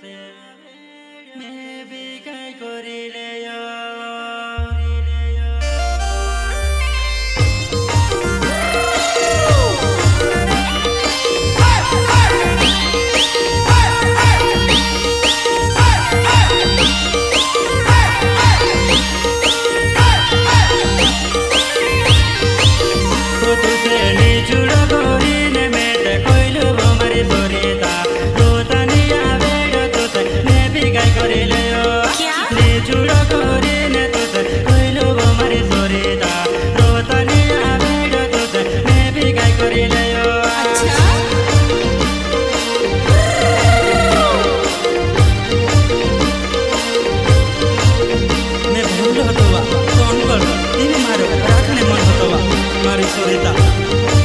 मैं भी काय करिले Sorita,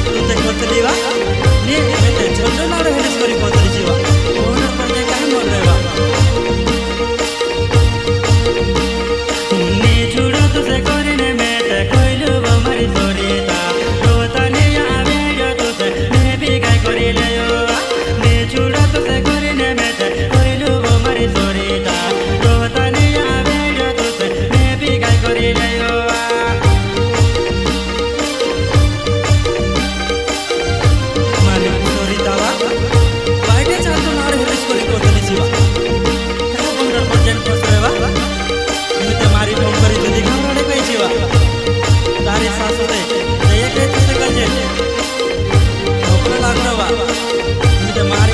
tu te kotliwa, ni mete choto na rehele sori kotli jiwa, ona parje kahe mor reva. Ni chuda tu se korine mete koilu bo mari sorita, rota ni ave yo tu se me bhi kai korile yo. Ni chuda tu se korine mete koilu bo mari sorita, rota ni ave yo tu se me bhi kai korile yo. तारी सासू ते जय के से कजे ढोकला लागलो बा मी ते मार